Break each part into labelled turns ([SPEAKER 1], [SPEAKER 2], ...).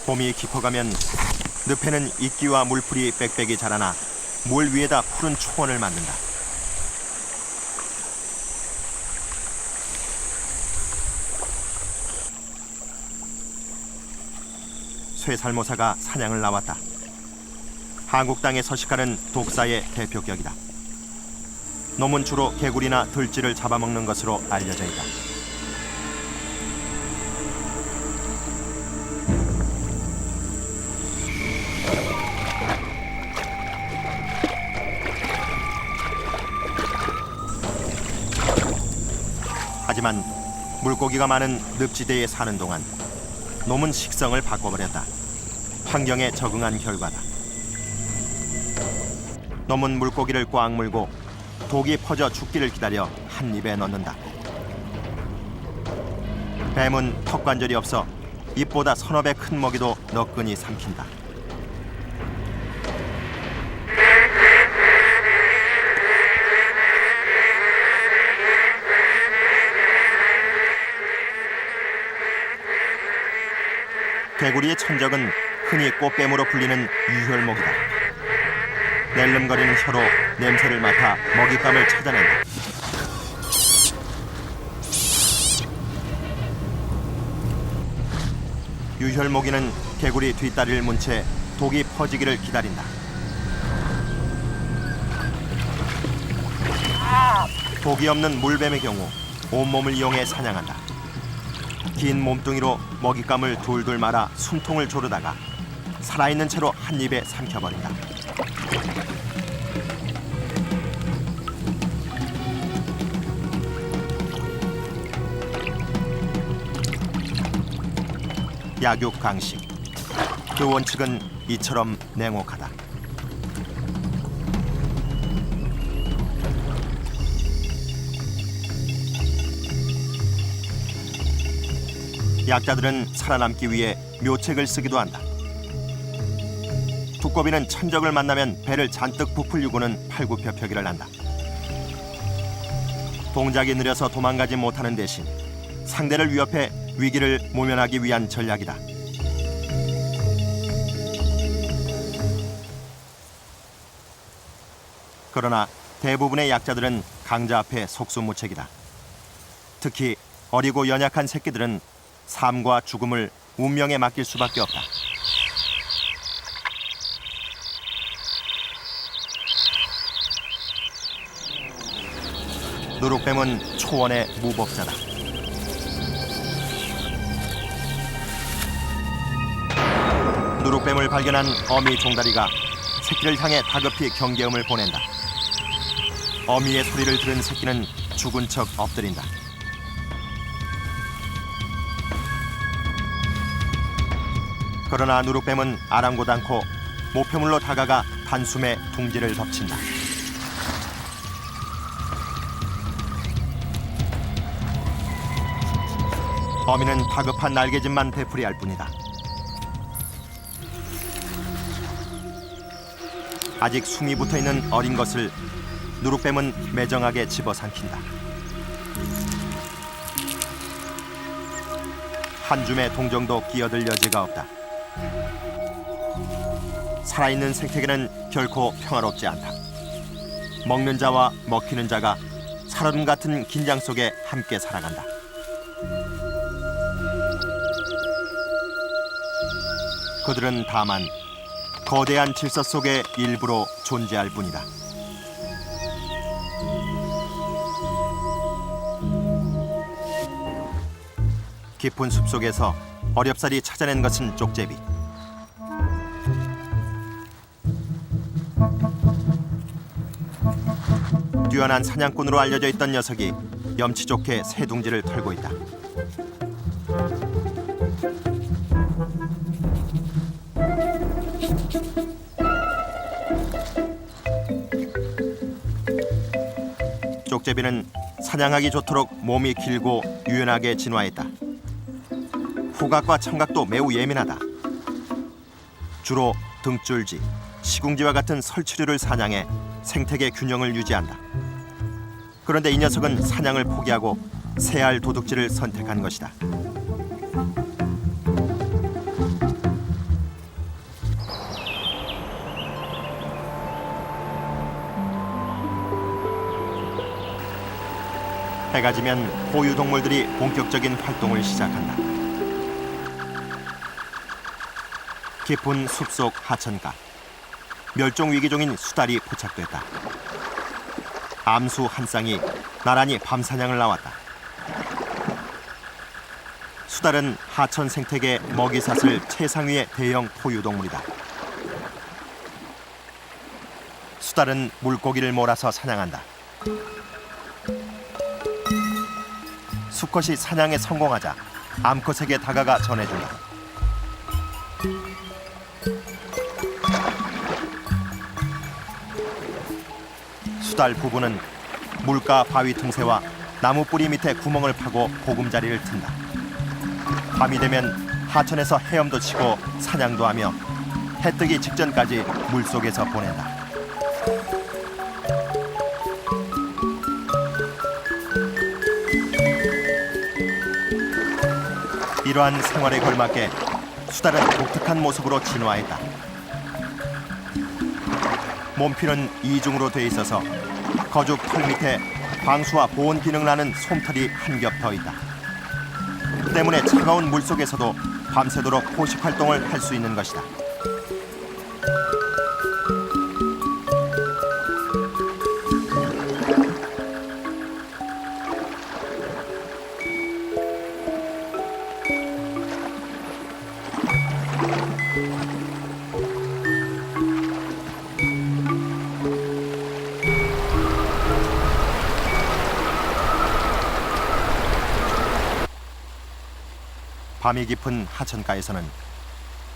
[SPEAKER 1] 봄이 깊어가면 늪에는 이끼와 물풀이 빽빽이 자라나 물 위에다 푸른 초원을 만든다. 쇠살모사가 사냥을 나왔다. 한국 땅에 서식하는 독사의 대표격이다. 놈은 주로 개구리나 들쥐를 잡아먹는 것으로 알려져 있다. 하지만 물고기가 많은 늪지대에 사는 동안 놈은 식성을 바꿔버렸다. 환경에 적응한 결과다. 놈은 물고기를 꽉 물고 독이 퍼져 죽기를 기다려 한 입에 넣는다. 뱀은 턱관절이 없어 입보다 서너 배 큰 먹이도 너끈히 삼킨다. 개구리의 천적은 흔히 꽃뱀으로 불리는 유혈목이다. 낼름거리는 혀로 냄새를 맡아 먹잇감을 찾아낸다. 유혈목이는 개구리 뒷다리를 문 채 독이 퍼지기를 기다린다. 독이 없는 물뱀의 경우 온몸을 이용해 사냥한다. 긴 몸뚱이로 먹잇감을 돌돌 말아 숨통을 조르다가 살아있는 채로 한 입에 삼켜버린다. 약육강식. 그 원칙은 이처럼 냉혹하다. 약자들은 살아남기 위해 묘책을 쓰기도 한다. 두꺼비는 천적을 만나면 배를 잔뜩 부풀리고는 팔굽혀펴기를 한다. 동작이 느려서 도망가지 못하는 대신 상대를 위협해 위기를 모면하기 위한 전략이다. 그러나 대부분의 약자들은 강자 앞에 속수무책이다. 특히 어리고 연약한 새끼들은 삶과 죽음을 운명에 맡길 수밖에 없다. 누룩뱀은 초원의 무법자다. 누룩뱀을 발견한 어미 종다리가 새끼를 향해 다급히 경계음을 보낸다. 어미의 소리를 들은 새끼는 죽은 척 엎드린다. 그러나 누룩뱀은 아랑곳 않고 목표물로 다가가 단숨에 둥지를 덮친다. 어미는 다급한 날개짓만 되풀이할 뿐이다. 아직 숨이 붙어있는 어린 것을 누룩뱀은 매정하게 집어삼킨다. 한 줌의 동정도 끼어들 여지가 없다. 살아있는 생태계는 결코 평화롭지 않다. 먹는 자와 먹히는 자가 살얼음 같은 긴장 속에 함께 살아간다. 그들은 다만 거대한 질서 속의 일부로 존재할 뿐이다. 깊은 숲속에서 어렵사리 찾아낸 것은 쪽제비. 뛰어난 사냥꾼으로 알려져 있던 녀석이 염치 좋게 새 둥지를 털고 있다. 쪽제비는 사냥하기 좋도록 몸이 길고 유연하게 진화했다. 후각과 청각도 매우 예민하다. 주로 등줄지, 시궁지와 같은 설치류를 사냥해 생태계 균형을 유지한다. 그런데 이 녀석은 사냥을 포기하고 새알 도둑질을 선택한 것이다. 해가 지면 포유동물들이 본격적인 활동을 시작한다. 깊은 숲속 하천가. 멸종 위기 중인 수달이 포착됐다. 암수 한 쌍이 나란히 밤사냥을 나왔다. 수달은 하천 생태계 먹이사슬 최상위의 대형 포유동물이다. 수달은 물고기를 몰아서 사냥한다. 수컷이 사냥에 성공하자 암컷에게 다가가 전해준다. 수달 부부는 물가 바위 틈새와 나무 뿌리 밑에 구멍을 파고 보금자리를 튼다. 밤이 되면 하천에서 헤엄도 치고 사냥도 하며 해 뜨기 직전까지 물속에서 보낸다. 이러한 생활에 걸맞게 수달은 독특한 모습으로 진화했다. 몸피는 이중으로 돼 있어서 거죽 털 밑에 방수와 보온 기능을 하는 솜털이 한 겹 더 있다. 때문에 차가운 물속에서도 밤새도록 포식 활동을 할 수 있는 것이다. 밤이 깊은 하천가에서는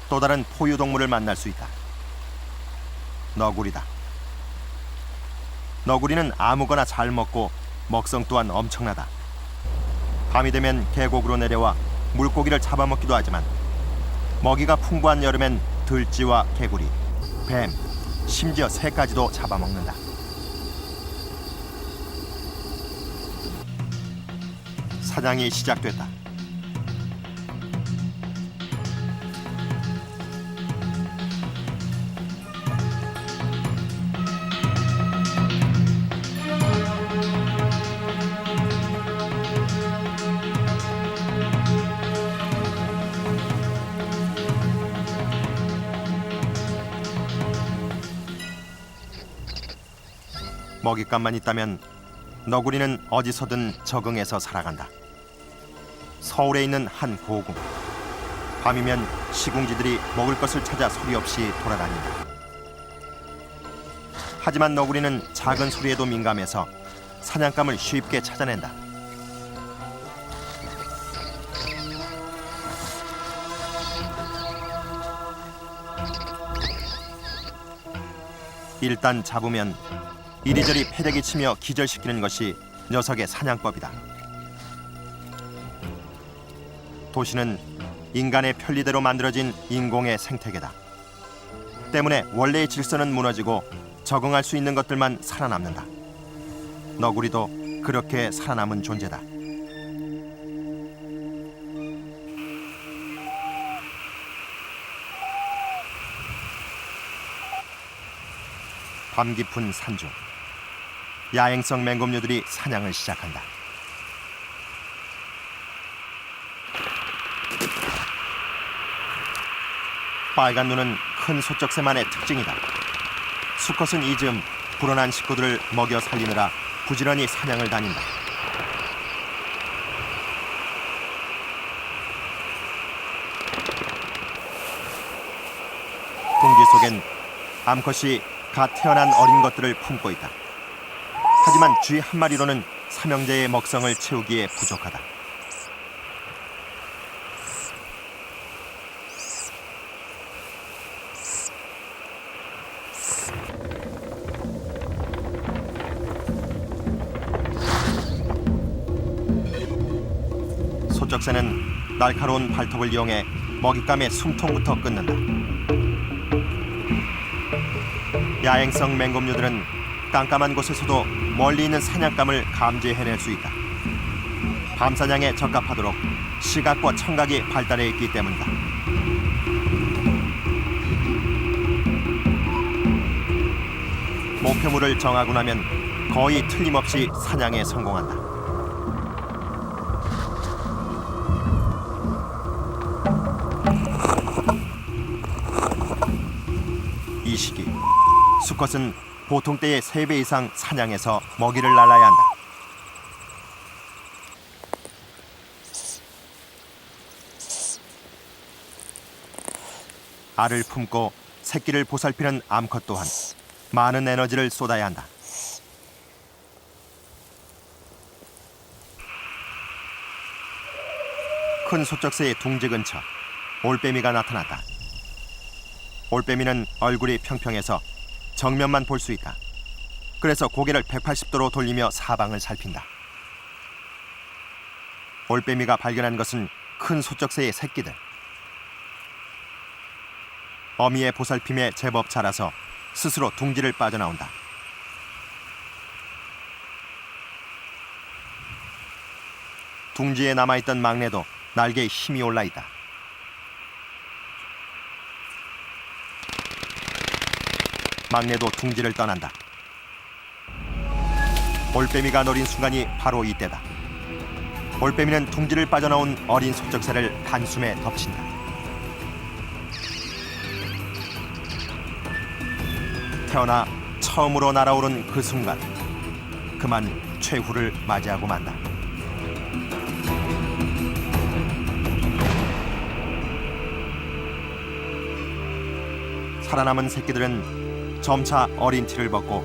[SPEAKER 1] 또 다른 포유동물을 만날 수 있다. 너구리다. 너구리는 아무거나 잘 먹고 먹성 또한 엄청나다. 밤이 되면 계곡으로 내려와 물고기를 잡아먹기도 하지만 먹이가 풍부한 여름엔 들쥐와 개구리, 뱀, 심지어 새까지도 잡아먹는다. 사냥이 시작됐다. 먹잇감만 있다면 너구리는 어디서든 적응해서 살아간다. 서울에 있는 한 고궁. 밤이면 시궁지들이 먹을 것을 찾아 소리 없이 돌아다닌다. 하지만 너구리는 작은 소리에도 민감해서 사냥감을 쉽게 찾아낸다. 일단 잡으면 이리저리 패대기 치며 기절시키는 것이 녀석의 사냥법이다. 도시는 인간의 편리대로 만들어진 인공의 생태계다. 때문에 원래의 질서는 무너지고 적응할 수 있는 것들만 살아남는다. 너구리도 그렇게 살아남은 존재다. 밤 깊은 산중. 야행성 맹금류들이 사냥을 시작한다. 빨간 눈은 큰 소쩍새만의 특징이다. 수컷은 이 즈음 불어난 식구들을 먹여 살리느라 부지런히 사냥을 다닌다. 둥지 속엔 암컷이 갓 태어난 어린 것들을 품고 있다. 하지만 쥐 한 마리로는 삼형제의 먹성을 채우기에 부족하다. 소쩍새는 날카로운 발톱을 이용해 먹잇감의 숨통부터 끊는다. 야행성 맹금류들은 깜깜한 곳에서도 멀리 있는 사냥감을 감지해낼 수 있다. 밤사냥에 적합하도록 시각과 청각이 발달해 있기 때문이다. 목표물을 정하고 나면 거의 틀림없이 사냥에 성공한다. 수컷은 보통 때의 3배 이상 사냥해서 먹이를 날라야 한다. 알을 품고 새끼를 보살피는 암컷 또한 많은 에너지를 쏟아야 한다. 큰 소쩍새의 둥지 근처 올빼미가 나타났다. 올빼미는 얼굴이 평평해서 정면만 볼 수 있다. 그래서 고개를 180도로 돌리며 사방을 살핀다. 올빼미가 발견한 것은 큰 소쩍새의 새끼들. 어미의 보살핌에 제법 자라서 스스로 둥지를 빠져나온다. 둥지에 남아있던 막내도 날개에 힘이 올라있다. 막내도 둥지를 떠난다. 올빼미가 노린 순간이 바로 이때다. 올빼미는 둥지를 빠져나온 어린 소쩍새를 단숨에 덮친다. 태어나 처음으로 날아오른 그 순간, 그만 최후를 맞이하고 만다. 살아남은 새끼들은 점차 어린 티를 벗고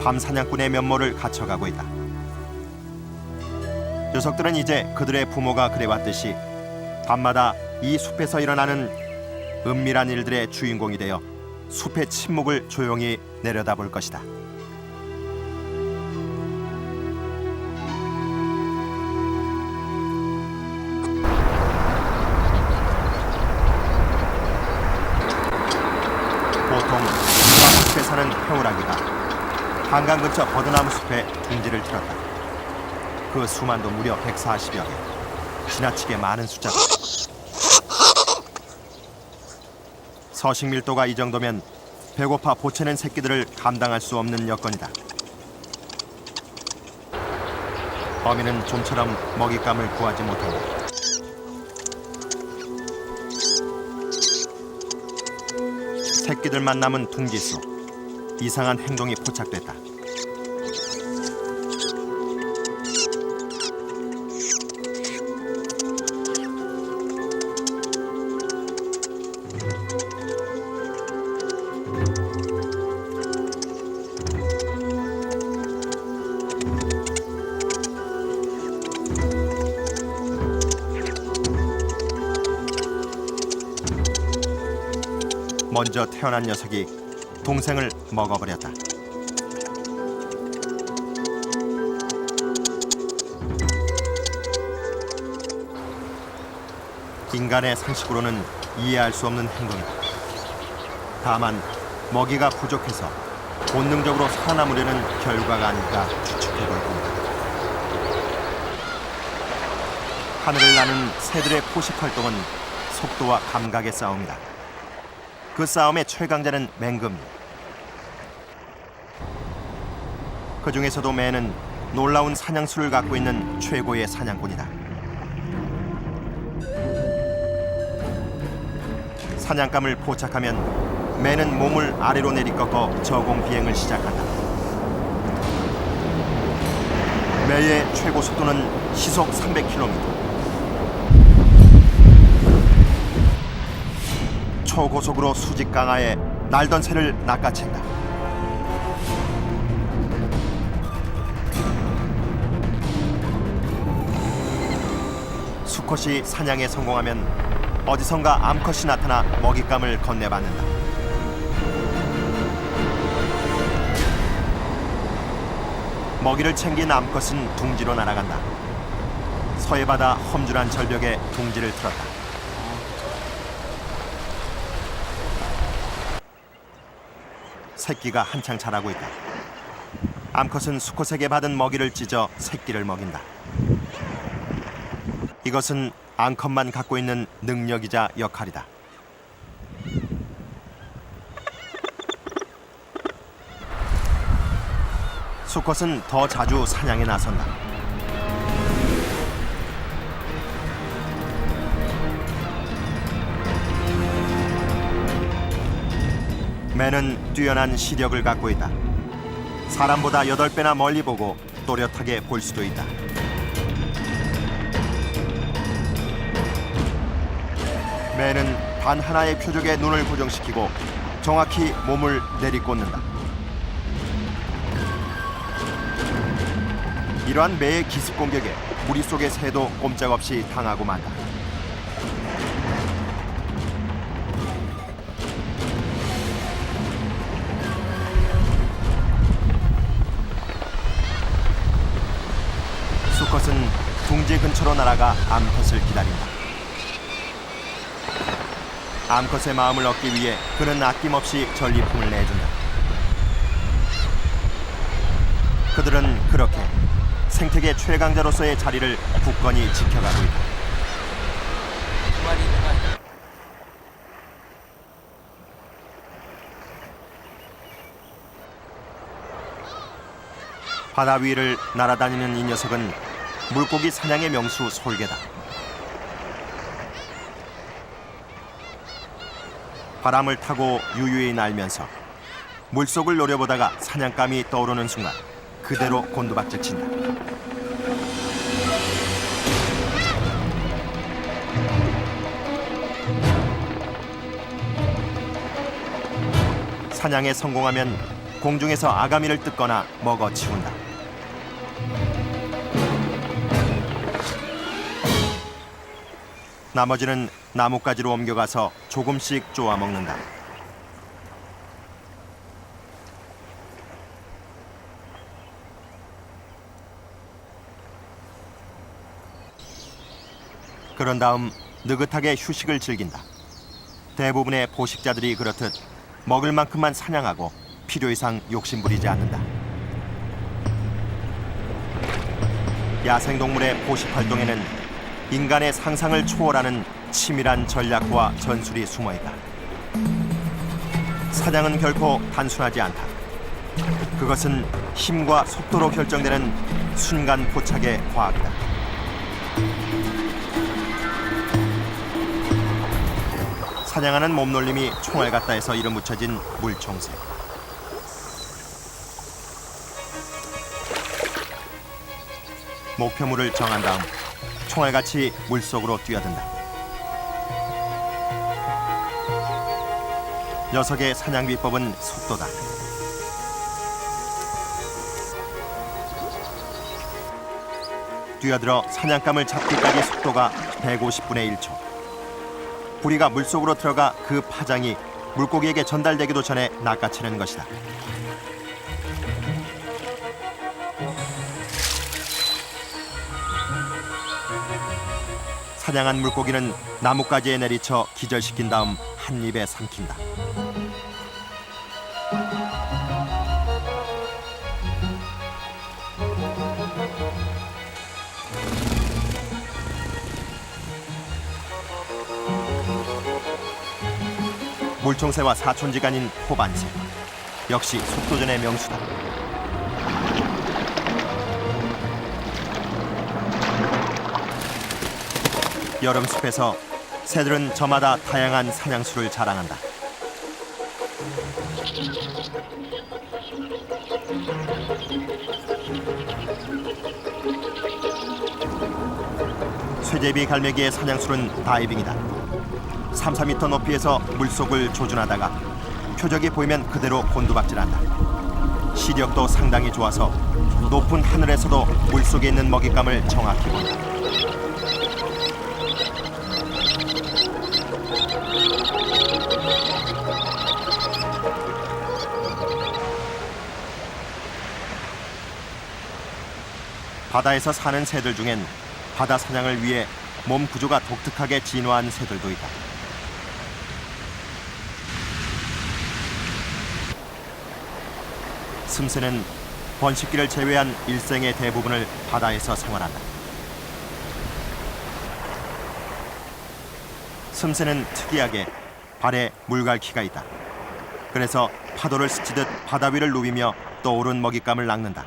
[SPEAKER 1] 밤 사냥꾼의 면모를 갖춰가고 있다. 녀석들은 이제 그들의 부모가 그래왔듯이 밤마다 이 숲에서 일어나는 은밀한 일들의 주인공이 되어 숲의 침묵을 조용히 내려다볼 것이다. 보통 한강숲에 사는 해오라기가 한강 근처 버드나무 숲에 둥지를 틀었다. 그 수만도 무려 140여 개. 지나치게 많은 숫자다. 서식 밀도가 이 정도면 배고파 보채는 새끼들을 감당할 수 없는 여건이다. 어미는 좀처럼 먹잇감을 구하지 못한다. 새끼들만 남은 둥지 속 이상한 행동이 포착됐다. 먼저 태어난 녀석이 동생을 먹어버렸다. 인간의 상식으로는 이해할 수 없는 행동이다. 다만 먹이가 부족해서 본능적으로 살아남으려는 결과가 아닐까 추측해볼 뿐이다. 하늘을 나는 새들의 포식 활동은 속도와 감각의 싸움이다. 그 싸움의 최강자는 맹금류. 그 중에서도 매는 놀라운 사냥수를 갖고 있는 최고의 사냥꾼이다. 사냥감을 포착하면 매는 몸을 아래로 내리꺾어 저공 비행을 시작한다. 매의 최고 속도는 시속 300km. 초고속으로 수직 강하에 날던 새를 낚아챈다. 수컷이 사냥에 성공하면 어디선가 암컷이 나타나 먹잇감을 건네받는다. 먹이를 챙긴 암컷은 둥지로 날아간다. 서해바다 험준한 절벽에 둥지를 틀었다. 새끼가 한창 자라고 있다. 암컷은 수컷에게 받은 먹이를 찢어 새끼를 먹인다. 이것은 암컷만 갖고 있는 능력이자 역할이다. 수컷은 더 자주 사냥에 나선다. 매는 뛰어난 시력을 갖고 있다. 사람보다 8배나 멀리 보고 또렷하게 볼 수도 있다. 매는 단 하나의 표적에 눈을 고정시키고 정확히 몸을 내리꽂는다. 이러한 매의 기습 공격에 무리 속의 새도 꼼짝없이 당하고 만다. 수컷은 둥지 근처로 날아가 암컷을 기다린다. 암컷의 마음을 얻기 위해 그는 아낌없이 전리품을 내준다. 그들은 그렇게 생태계 최강자로서의 자리를 굳건히 지켜가고 있다. 바다 위를 날아다니는 이 녀석은 물고기 사냥의 명수 솔개다. 바람을 타고 유유히 날면서 물속을 노려보다가 사냥감이 떠오르는 순간 그대로 곤두박질 친다. 사냥에 성공하면 공중에서 아가미를 뜯거나 먹어치운다. 나머지는 나뭇가지로 옮겨가서 조금씩 쪼아 먹는다. 그런 다음 느긋하게 휴식을 즐긴다. 대부분의 포식자들이 그렇듯 먹을 만큼만 사냥하고 필요 이상 욕심부리지 않는다. 야생동물의 포식 활동에는 인간의 상상을 초월하는 치밀한 전략과 전술이 숨어있다. 사냥은 결코 단순하지 않다. 그것은 힘과 속도로 결정되는 순간 포착의 과학이다. 사냥하는 몸놀림이 총알 같다 해서 이름 붙여진 물총새. 목표물을 정한 다음 총알같이 물속으로 뛰어든다. 녀석의 사냥 비법은 속도다. 뛰어들어 사냥감을 잡기까지 속도가 150분의 1초. 부리가 물속으로 들어가 그 파장이 물고기에게 전달되기도 전에 낚아채는 것이다. 사냥한 물고기는 나뭇가지에 내리쳐 기절시킨 다음 한 입에 삼킨다. 물총새와 사촌지간인 호반새. 역시 속도전의 명수다. 여름 숲에서 새들은 저마다 다양한 사냥수를 자랑한다. 쇠제비 갈매기의 사냥술은 다이빙이다. 3-4m 높이에서 물속을 조준하다가 표적이 보이면 그대로 곤두박질한다. 시력도 상당히 좋아서 높은 하늘에서도 물속에 있는 먹잇감을 정확히 본다. 바다에서 사는 새들 중엔 바다 사냥을 위해 몸 구조가 독특하게 진화한 새들도 있다. 슴새는 번식기를 제외한 일생의 대부분을 바다에서 생활한다. 슴새는 특이하게 발에 물갈퀴가 있다. 그래서 파도를 스치듯 바다 위를 누비며 떠오른 먹잇감을 낚는다.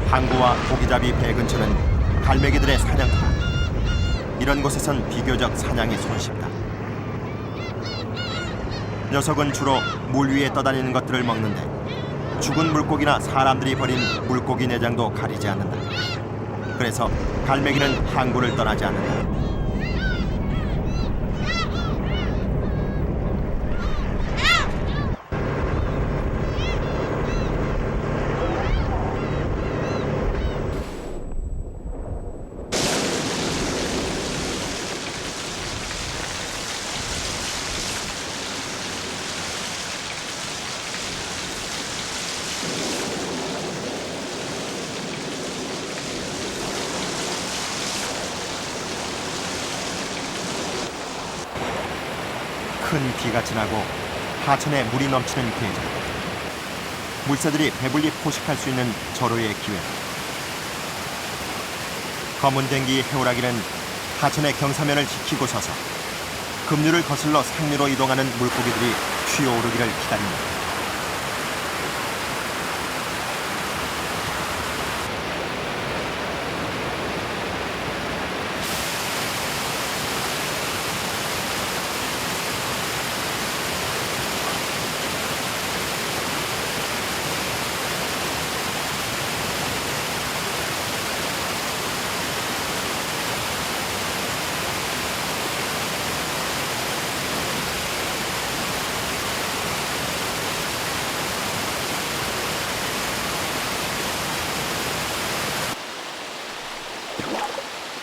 [SPEAKER 1] 항구와 고기잡이 배 근처는 갈매기들의 사냥터다. 이런 곳에선 비교적 사냥이 손쉽다. 녀석은 주로 물 위에 떠다니는 것들을 먹는데 죽은 물고기나 사람들이 버린 물고기 내장도 가리지 않는다. 그래서 갈매기는 항구를 떠나지 않는다. 큰 비가 지나고 하천에 물이 넘치는 계절. 물새들이 배불리 포식할 수 있는 절호의 기회. 검은 댕기 해오라기는 하천의 경사면을 지키고 서서 급류를 거슬러 상류로 이동하는 물고기들이 튀어오르기를 기다립니다.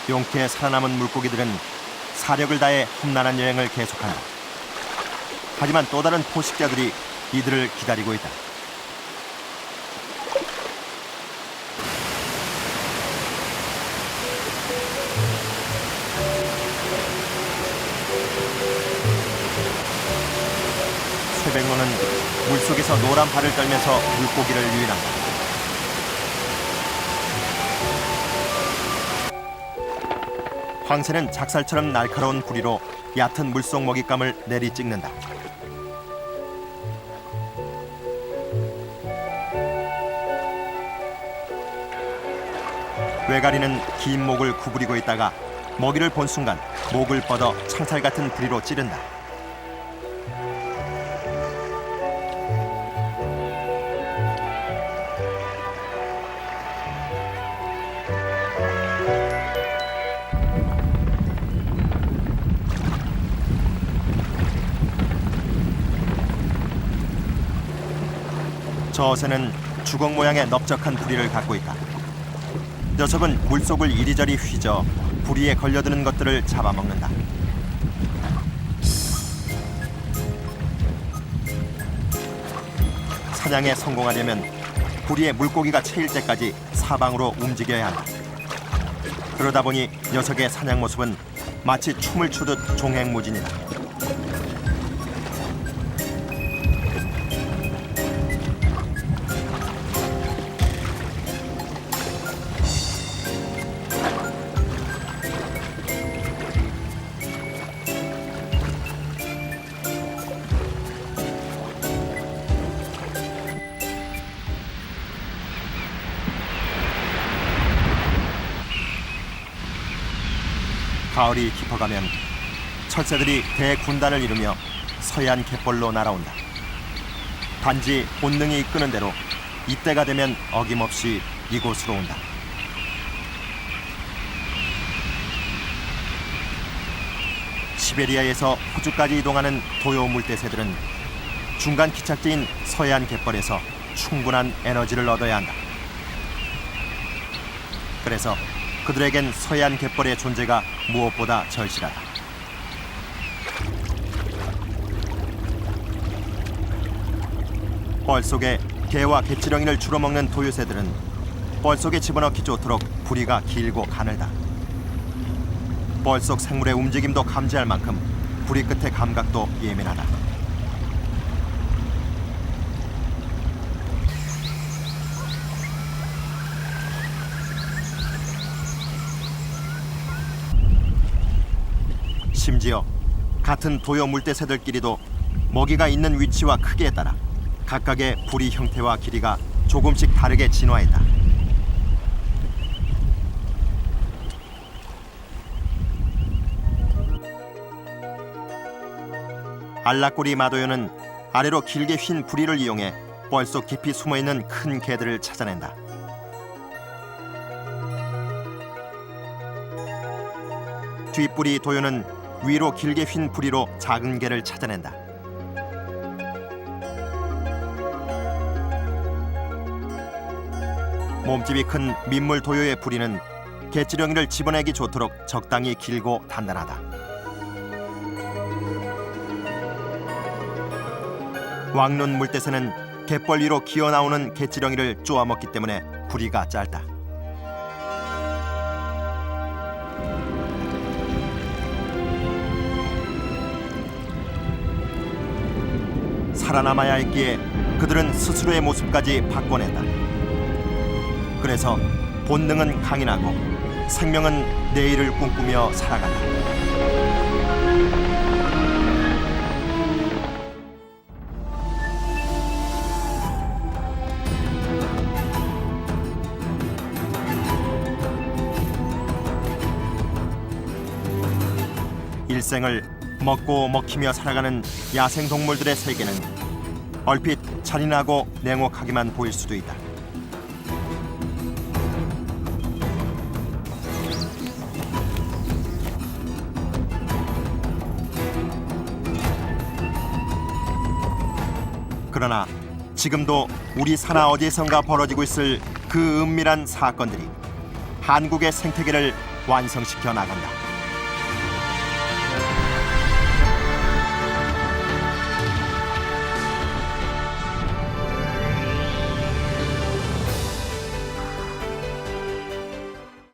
[SPEAKER 1] 용케 살아남은 물고기들은 사력을 다해 험난한 여행을 계속한다. 하지만 또 다른 포식자들이 이들을 기다리고 있다. 쇠백로는 물속에서 노란 발을 떨면서 물고기를 유인한다. 황새는 작살처럼 날카로운 부리로 얕은 물속 먹잇감을 내리찍는다. 외가리는 긴 목을 구부리고 있다가 먹이를 본 순간 목을 뻗어 창살 같은 부리로 찌른다. 저 새는 주걱 모양의 넓적한 부리를 갖고 있다. 녀석은 물속을 이리저리 휘저 부리에 걸려드는 것들을 잡아먹는다. 사냥에 성공하려면 부리에 물고기가 채일 때까지 사방으로 움직여야 한다. 그러다 보니 녀석의 사냥 모습은 마치 춤을 추듯 종횡무진이다. 가을이 깊어가면 철새들이 대군단을 이루며 서해안 갯벌로 날아온다. 단지 본능이 이끄는 대로 이때가 되면 어김없이 이곳으로 온다. 시베리아에서 호주까지 이동하는 도요 물대새들은 중간 기착지인 서해안 갯벌에서 충분한 에너지를 얻어야 한다. 그래서 그들에겐 서해안 갯벌의 존재가 무엇보다 절실하다. 뻘 속에 개와 개치렁이를 주로 먹는 도요새들은 뻘 속에 집어넣기 좋도록 부리가 길고 가늘다. 뻘 속 생물의 움직임도 감지할 만큼 부리 끝의 감각도 예민하다. 심지어 같은 도요 물대새들끼리도 먹이가 있는 위치와 크기에 따라 각각의 부리 형태와 길이가 조금씩 다르게 진화했다. 알라꼬리 마도요는 아래로 길게 휜 부리를 이용해 뻘 속 깊이 숨어있는 큰 개들을 찾아낸다. 뒷부리 도요는 위로 길게 휜 부리로 작은 개를 찾아낸다. 몸집이 큰 민물 도요의 부리는 개지렁이를 집어내기 좋도록 적당히 길고 단단하다. 왕눈 물대새는 갯벌 위로 기어나오는 개지렁이를 쪼아먹기 때문에 부리가 짧다. 살아남아야 했기에 그들은 스스로의 모습까지 바꿔낸다. 그래서 본능은 강인하고 생명은 내일을 꿈꾸며 살아간다. 일생을 먹고 먹히며 살아가는 야생동물들의 세계는 얼핏 잔인하고 냉혹하기만 보일 수도 있다. 그러나 지금도 우리 산하 어디선가 벌어지고 있을 그 은밀한 사건들이 한국의 생태계를 완성시켜 나간다.